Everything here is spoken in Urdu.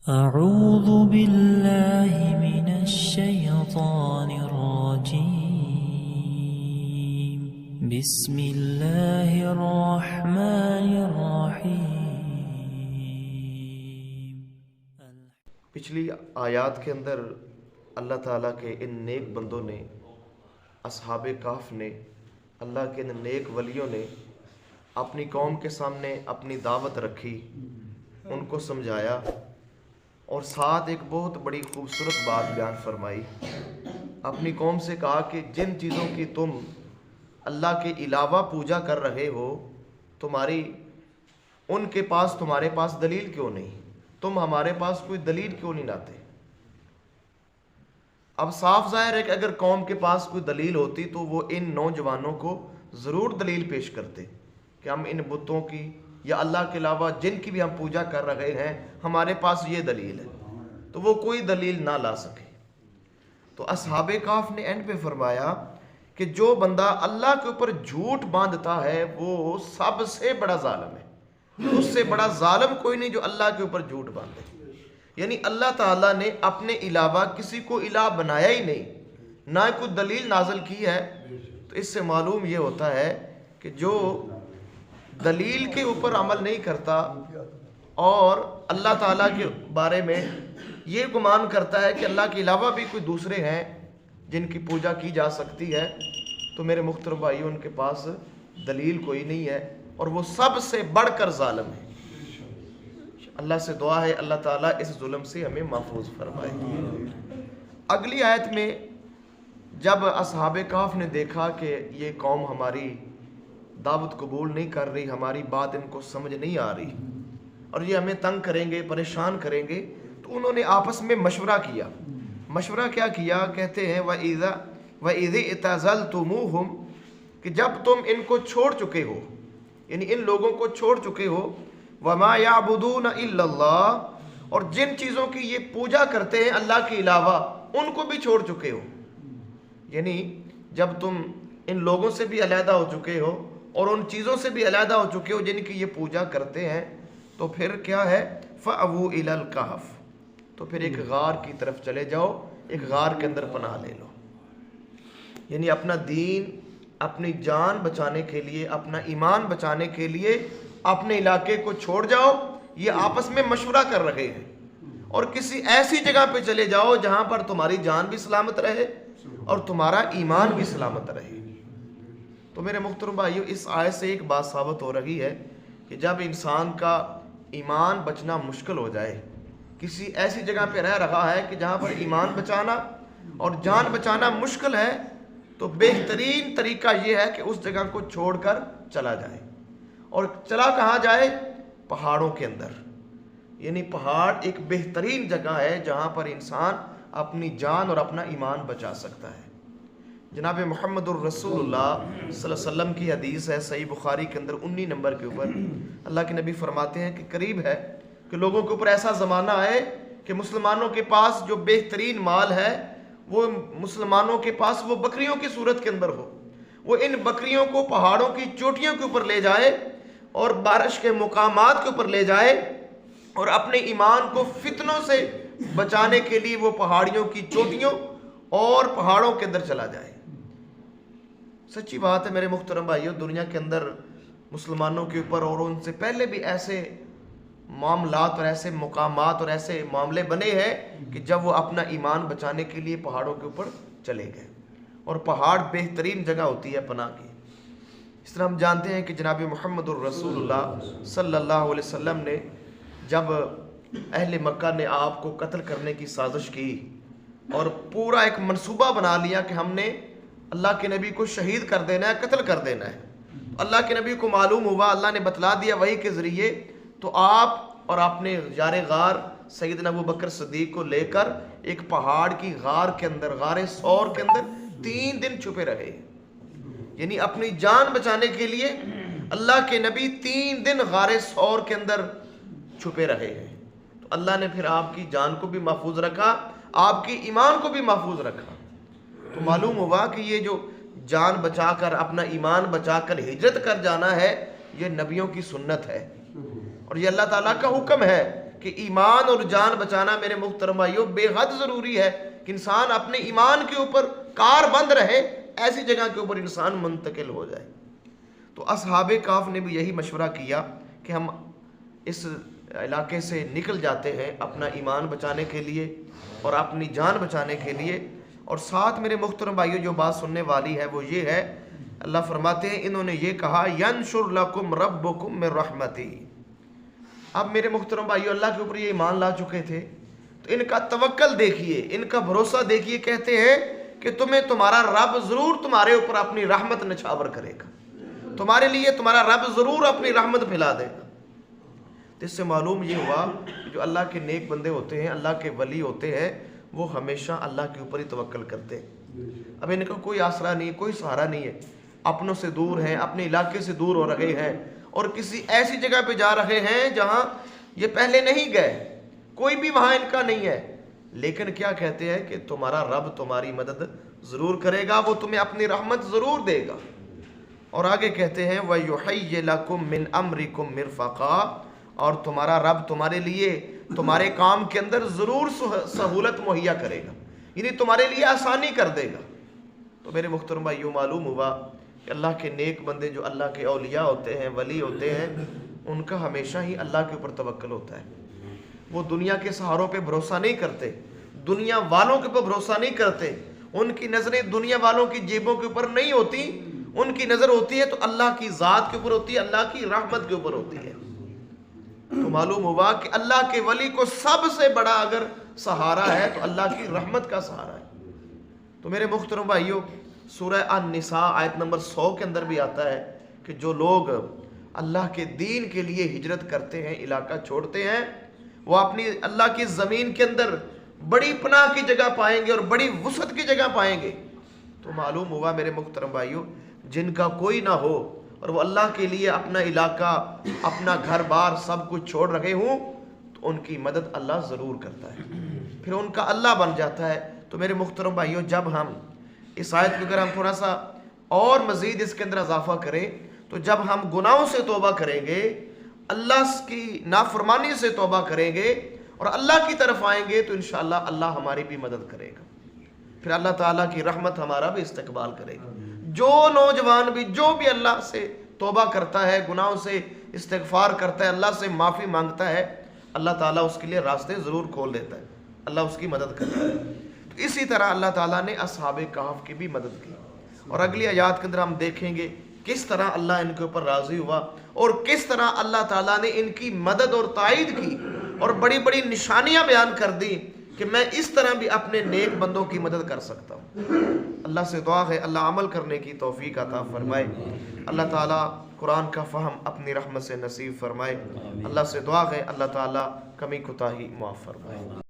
أعوذ بالله من الشيطان الرجيم بسم الله الرحمن الرحيم. پچھلی آیات کے اندر اللہ تعالیٰ کے ان نیک بندوں نے، اصحاب کہف نے، اللہ کے ان نیک ولیوں نے اپنی قوم کے سامنے اپنی دعوت رکھی، ان کو سمجھایا اور ساتھ ایک بہت بڑی خوبصورت بات بیان فرمائی. اپنی قوم سے کہا کہ جن چیزوں کی تم اللہ کے علاوہ پوجا کر رہے ہو، ان کے پاس تمہارے پاس دلیل کیوں نہیں؟ تم ہمارے پاس کوئی دلیل کیوں نہیں لاتے؟ اب صاف ظاہر ہے کہ اگر قوم کے پاس کوئی دلیل ہوتی تو وہ ان نوجوانوں کو ضرور دلیل پیش کرتے کہ ہم ان بتوں کی یا اللہ کے علاوہ جن کی بھی ہم پوجا کر رہے ہیں، ہمارے پاس یہ دلیل ہے. تو وہ کوئی دلیل نہ لا سکے. تو اصحاب کہف نے اینڈ پہ فرمایا کہ جو بندہ اللہ کے اوپر جھوٹ باندھتا ہے وہ سب سے بڑا ظالم ہے. اس سے بڑا ظالم کوئی نہیں جو اللہ کے اوپر جھوٹ باندھے. یعنی اللہ تعالیٰ نے اپنے علاوہ کسی کو الہ بنایا ہی نہیں، نہ کوئی دلیل نازل کی ہے. تو اس سے معلوم یہ ہوتا ہے کہ جو دلیل کے اوپر عمل نہیں کرتا اور اللہ تعالیٰ کے بارے میں یہ گمان کرتا ہے کہ اللہ کے علاوہ بھی کوئی دوسرے ہیں جن کی پوجا کی جا سکتی ہے، تو میرے محترم بھائیوں ان کے پاس دلیل کوئی نہیں ہے اور وہ سب سے بڑھ کر ظالم ہے. اللہ سے دعا ہے اللہ تعالیٰ اس ظلم سے ہمیں محفوظ فرمائے. اگلی آیت میں جب اصحاب کہف نے دیکھا کہ یہ قوم ہماری دعوت قبول نہیں کر رہی، ہماری بات ان کو سمجھ نہیں آ رہی اور یہ ہمیں تنگ کریں گے، پریشان کریں گے، تو انہوں نے آپس میں مشورہ کیا. مشورہ کیا کیا؟ کہتے ہیں وَإِذِ اعْتَزَلْتُمُوهُمْ کہ جب تم ان کو چھوڑ چکے ہو، یعنی ان لوگوں کو چھوڑ چکے ہو، وَمَا يَعْبُدُونَ إِلَّا اللَّهِ اور جن چیزوں کی یہ پوجا کرتے ہیں اللہ کے علاوہ ان کو بھی چھوڑ چکے ہو. یعنی جب تم ان لوگوں سے بھی علیحدہ ہو چکے ہو اور ان چیزوں سے بھی علیحدہ ہو چکے ہو جن کی یہ پوجا کرتے ہیں، تو پھر کیا ہے؟ فَأَوُوا إِلَى الْكَهْفِ تو پھر ایک غار کی طرف چلے جاؤ، ایک غار کے اندر پناہ لے لو. یعنی اپنا دین، اپنی جان بچانے کے لیے، اپنا ایمان بچانے کے لیے اپنے علاقے کو چھوڑ جاؤ. یہ آپس میں مشورہ کر رہے ہیں اور کسی ایسی جگہ پہ چلے جاؤ جہاں پر تمہاری جان بھی سلامت رہے اور تمہارا ایمان بھی سلامت رہے. تو میرے محترم بھائیو، اس آیت سے ایک بات ثابت ہو رہی ہے کہ جب انسان کا ایمان بچنا مشکل ہو جائے، کسی ایسی جگہ پہ رہ رہا ہے کہ جہاں پر ایمان بچانا اور جان بچانا مشکل ہے، تو بہترین طریقہ یہ ہے کہ اس جگہ کو چھوڑ کر چلا جائے. اور چلا کہاں جائے؟ پہاڑوں کے اندر. یعنی پہاڑ ایک بہترین جگہ ہے جہاں پر انسان اپنی جان اور اپنا ایمان بچا سکتا ہے. جناب محمد الرسول اللہ صلی اللہ علیہ وسلم کی حدیث ہے صحیح بخاری کے اندر 19 نمبر کے اوپر. اللہ کے نبی فرماتے ہیں کہ قریب ہے کہ لوگوں کے اوپر ایسا زمانہ آئے کہ مسلمانوں کے پاس جو بہترین مال ہے وہ مسلمانوں کے پاس وہ بکریوں کی صورت کے اندر ہو. وہ ان بکریوں کو پہاڑوں کی چوٹیوں کے اوپر لے جائے اور بارش کے مقامات کے اوپر لے جائے اور اپنے ایمان کو فتنوں سے بچانے کے لیے وہ پہاڑیوں کی چوٹیوں اور پہاڑوں کے اندر چلا جائے. سچی بات ہے میرے محترم بھائیو، دنیا کے اندر مسلمانوں کے اوپر اور ان سے پہلے بھی ایسے معاملات اور ایسے مقامات اور ایسے معاملے بنے ہیں کہ جب وہ اپنا ایمان بچانے کے لیے پہاڑوں کے اوپر چلے گئے. اور پہاڑ بہترین جگہ ہوتی ہے پناہ کی. اس طرح ہم جانتے ہیں کہ جناب محمد الرسول اللہ صلی اللہ علیہ وسلم نے جب اہل مکہ نے آپ کو قتل کرنے کی سازش کی اور پورا ایک منصوبہ بنا لیا کہ ہم نے اللہ کے نبی کو شہید کر دینا ہے، قتل کر دینا ہے. اللہ کے نبی کو معلوم ہوا، اللہ نے بتلا دیا وحی کے ذریعے، تو آپ اور اپنے یار غار سیدنا ابو بکر صدیق کو لے کر ایک پہاڑ کی غار کے اندر، غار ثور کے اندر 3 دن چھپے رہے. یعنی اپنی جان بچانے کے لیے اللہ کے نبی 3 دن غار ثور کے اندر چھپے رہے ہیں. تو اللہ نے پھر آپ کی جان کو بھی محفوظ رکھا، آپ کی ایمان کو بھی محفوظ رکھا. تو معلوم ہوا کہ یہ جو جان بچا کر، اپنا ایمان بچا کر ہجرت کر جانا ہے، یہ نبیوں کی سنت ہے اور یہ اللہ تعالیٰ کا حکم ہے کہ ایمان اور جان بچانا میرے محترم بھائیوں بے حد ضروری ہے کہ انسان اپنے ایمان کے اوپر کار بند رہے، ایسی جگہ کے اوپر انسان منتقل ہو جائے۔ تو اصحاب کہف نے بھی یہی مشورہ کیا کہ ہم اس علاقے سے نکل جاتے ہیں اپنا ایمان بچانے کے لیے اور اپنی جان بچانے کے لیے۔ اور ساتھ میرے محترم بھائیوں جو بات سننے والی ہے وہ یہ ہے، اللہ فرماتے ہیں انہوں نے یہ کہا ینشر لکم ربکم من رحمتہ۔ اب میرے محترم بھائیوں اللہ کے اوپر یہ ایمان لا چکے تھے تو ان کا توکل دیکھیے، ان کا بھروسہ دیکھیے، کہتے ہیں کہ تمہیں تمہارا رب ضرور تمہارے اوپر اپنی رحمت نچھاور کرے گا، تمہارے لیے تمہارا رب ضرور اپنی رحمت پھیلا دے گا۔ تو اس سے معلوم یہ ہوا کہ جو اللہ کے نیک بندے ہوتے ہیں، اللہ کے ولی ہوتے ہیں، وہ ہمیشہ اللہ کے اوپر ہی توکل کرتے ہیں۔ اب ان کا کوئی آسرا نہیں، کوئی سہارا نہیں ہے، اپنوں سے دور ہیں، اپنے علاقے سے دور ہو رہے ہیں اور کسی ایسی جگہ پہ جا رہے ہیں جہاں یہ پہلے نہیں گئے، کوئی بھی وہاں ان کا نہیں ہے، لیکن کیا کہتے ہیں کہ تمہارا رب تمہاری مدد ضرور کرے گا، وہ تمہیں اپنی رحمت ضرور دے گا۔ اور آگے کہتے ہیں وَيُحَيِّ لَكُم مِّنْ أَمْرِكُم مِّرْفَقًا، اور تمہارا رب تمہارے لیے تمہارے کام کے اندر ضرور سہولت مہیا کرے گا، یعنی تمہارے لیے آسانی کر دے گا۔ تو میرے محترم بھائیوں معلوم ہوا کہ اللہ کے نیک بندے جو اللہ کے اولیاء ہوتے ہیں، ولی ہوتے ہیں، ان کا ہمیشہ ہی اللہ کے اوپر توکل ہوتا ہے۔ وہ دنیا کے سہاروں پہ بھروسہ نہیں کرتے، دنیا والوں کے اوپر بھروسہ نہیں کرتے، ان کی نظریں دنیا والوں کی جیبوں کے اوپر نہیں ہوتی، ان کی نظر ہوتی ہے تو اللہ کی ذات کے اوپر ہوتی ہے، اللہ کی رحمت کے اوپر ہوتی ہے۔ تو معلوم ہوا کہ اللہ کے ولی کو سب سے بڑا اگر سہارا ہے تو اللہ کی رحمت کا سہارا ہے۔ تو میرے محترم بھائیوں سورہ النساء آیت نمبر 100 کے اندر بھی آتا ہے کہ جو لوگ اللہ کے دین کے لیے ہجرت کرتے ہیں، علاقہ چھوڑتے ہیں، وہ اپنی اللہ کی زمین کے اندر بڑی پناہ کی جگہ پائیں گے اور بڑی وسعت کی جگہ پائیں گے۔ تو معلوم ہوا میرے محترم بھائیوں جن کا کوئی نہ ہو اور وہ اللہ کے لیے اپنا علاقہ، اپنا گھر بار سب کچھ چھوڑ رہے ہوں تو ان کی مدد اللہ ضرور کرتا ہے، پھر ان کا اللہ بن جاتا ہے۔ تو میرے محترم بھائیوں جب ہم اس آیت کو اگر ہم تھوڑا سا اور مزید اس کے اندر اضافہ کریں تو جب ہم گناہوں سے توبہ کریں گے، اللہ کی نافرمانی سے توبہ کریں گے اور اللہ کی طرف آئیں گے تو انشاءاللہ اللہ ہماری بھی مدد کرے گا، پھر اللہ تعالیٰ کی رحمت ہمارا بھی استقبال کرے گا۔ جو نوجوان بھی جو بھی اللہ سے توبہ کرتا ہے، گناہوں سے استغفار کرتا ہے، اللہ سے معافی مانگتا ہے، اللہ تعالیٰ اس کے لیے راستے ضرور کھول دیتا ہے، اللہ اس کی مدد کرتا ہے۔ تو اسی طرح اللہ تعالیٰ نے اصحاب کہف کی بھی مدد کی، اور اگلی آیات کے اندر ہم دیکھیں گے کس طرح اللہ ان کے اوپر راضی ہوا اور کس طرح اللہ تعالیٰ نے ان کی مدد اور تائید کی اور بڑی بڑی نشانیاں بیان کر دی کہ میں اس طرح بھی اپنے نیک بندوں کی مدد کر سکتا ہوں۔ اللہ سے دعا ہے اللہ عمل کرنے کی توفیق عطا فرمائے، اللہ تعالیٰ قرآن کا فہم اپنی رحمت سے نصیب فرمائے، اللہ سے دعا ہے اللہ تعالیٰ کمی کوتاہی معاف فرمائے۔